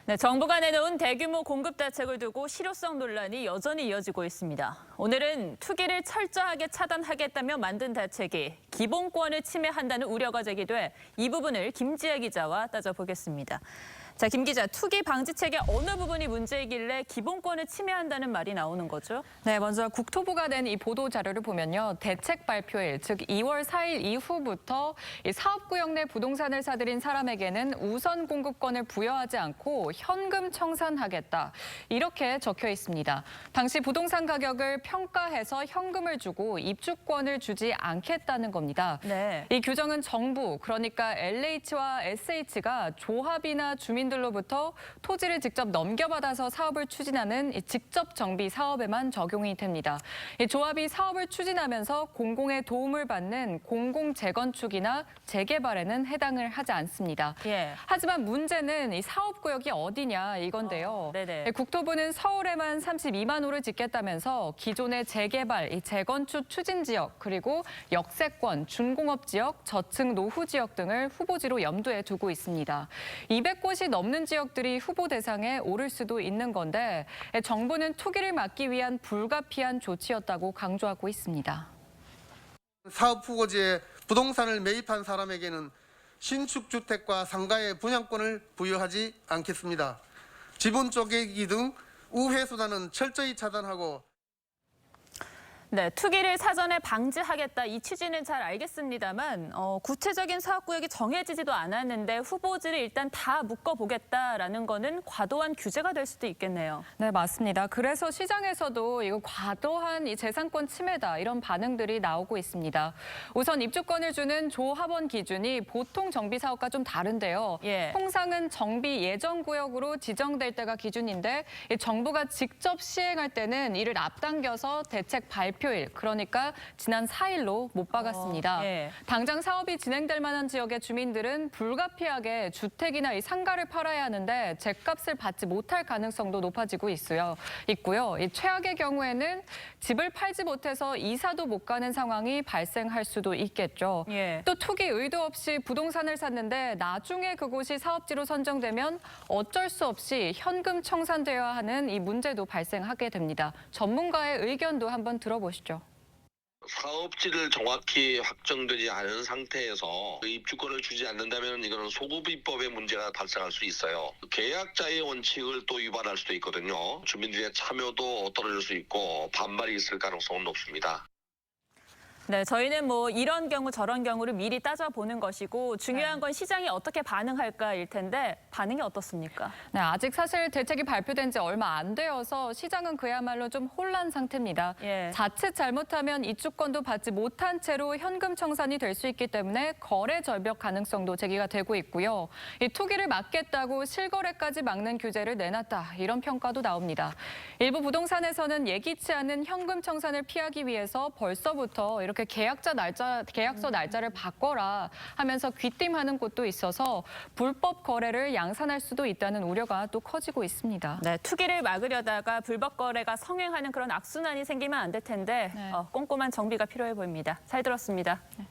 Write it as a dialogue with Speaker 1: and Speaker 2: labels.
Speaker 1: 네, 정부가 내놓은 대규모 공급 대책을 두고 실효성 논란이 여전히 이어지고 있습니다. 오늘은 투기를 철저하게 차단하겠다며 만든 대책이 기본권을 침해한다는 우려가 제기돼 이 부분을 김지혜 기자와 따져보겠습니다. 자, 김 기자, 투기 방지책의 어느 부분이 문제이길래 기본권을 침해한다는 말이 나오는 거죠?
Speaker 2: 네, 먼저 국토부가 낸 이 보도 자료를 보면요. 대책 발표일, 즉 2월 4일 이후부터 이 사업구역 내 부동산을 사들인 사람에게는 우선 공급권을 부여하지 않고 현금 청산하겠다. 이렇게 적혀 있습니다. 당시 부동산 가격을 평가해서 현금을 주고 입주권을 주지 않겠다는 겁니다.
Speaker 1: 네.
Speaker 2: 이 규정은 정부, 그러니까 LH와 SH가 조합이나 주민들로부터 토지를 직접 넘겨받아서 사업을 추진하는 이 직접 정비 사업에만 적용이 됩니다. 이 조합이 사업을 추진하면서 공공의 도움을 받는 공공 재건축이나 재개발에는 해당을 하지 않습니다.
Speaker 1: 예.
Speaker 2: 하지만 문제는 이 사업구역이 어디냐 이건데요.
Speaker 1: 네네.
Speaker 2: 국토부는 서울에만 32만 호를 짓겠다면서 기존의 재개발, 이 재건축 추진 지역, 그리고 역세권, 준공업 지역, 저층 노후 지역 등을 후보지로 염두에 두고 있습니다. 200곳이 넘는 지역들이 후보 대상에 오를 수도 있는 건데 정부는 투기를 막기 위한 불가피한 조치였다고 강조하고 있습니다.
Speaker 3: 사업 후보지에 부동산을 매입한 사람에게는 신축 주택과 상가의 분양권을 부여하지 않겠습니다. 지분 쪼개기 등 우회 수단은 철저히 차단하고
Speaker 1: 네, 투기를 사전에 방지하겠다 이 취지는 잘 알겠습니다만 구체적인 사업구역이 정해지지도 않았는데 후보지를 일단 다 묶어보겠다라는 거는 과도한 규제가 될 수도 있겠네요.
Speaker 2: 네, 맞습니다. 그래서 시장에서도 이거 과도한 이 재산권 침해다 이런 반응들이 나오고 있습니다. 우선 입주권을 주는 조합원 기준이 보통 정비 사업과 좀 다른데요.
Speaker 1: 예.
Speaker 2: 통상은 정비 예정 구역으로 지정될 때가 기준인데 정부가 직접 시행할 때는 이를 앞당겨서 대책 발표일, 그러니까 지난 4일로 못 박았습니다.
Speaker 1: 예.
Speaker 2: 당장 사업이 진행될 만한 지역의 주민들은 불가피하게 주택이나 이 상가를 팔아야 하는데 죗값을 받지 못할 가능성도 높아지고 있고요. 이 최악의 경우에는 집을 팔지 못해서 이사도 못 가는 상황이 발생할 수도 있겠죠.
Speaker 1: 예.
Speaker 2: 또 투기 의도 없이 부동산을 샀는데 나중에 그곳이 사업지로 선정되면 어쩔 수 없이 현금 청산되어야 하는 이 문제도 발생하게 됩니다. 전문가의 의견도 한번 들어보시죠.
Speaker 4: 사업지를 정확히 확정되지 않은 상태에서 입주권을 주지 않는다면 이거는 소급입법의 문제가 발생할 수 있어요. 계약자의 원칙을 또 위반할 수도 있거든요. 주민들의 참여도 떨어질 수 있고 반발이 있을 가능성은 높습니다.
Speaker 1: 네, 저희는 뭐 이런 경우 저런 경우를 미리 따져보는 것이고 중요한 건 시장이 어떻게 반응할까일 텐데 반응이 어떻습니까?
Speaker 2: 네, 아직 사실 대책이 발표된 지 얼마 안 되어서 시장은 그야말로 좀 혼란 상태입니다.
Speaker 1: 예.
Speaker 2: 자칫 잘못하면 입주권도 받지 못한 채로 현금 청산이 될 수 있기 때문에 거래 절벽 가능성도 제기가 되고 있고요. 이 투기를 막겠다고 실거래까지 막는 규제를 내놨다 이런 평가도 나옵니다. 일부 부동산에서는 예기치 않은 현금 청산을 피하기 위해서 벌써부터 이렇게 계약서 날짜를 바꿔라 하면서 귀띔하는 곳도 있어서 불법 거래를 양산할 수도 있다는 우려가 또 커지고 있습니다.
Speaker 1: 네, 투기를 막으려다가 불법 거래가 성행하는 그런 악순환이 생기면 안 될 텐데
Speaker 2: 네.
Speaker 1: 꼼꼼한 정비가 필요해 보입니다. 잘 들었습니다.
Speaker 2: 네.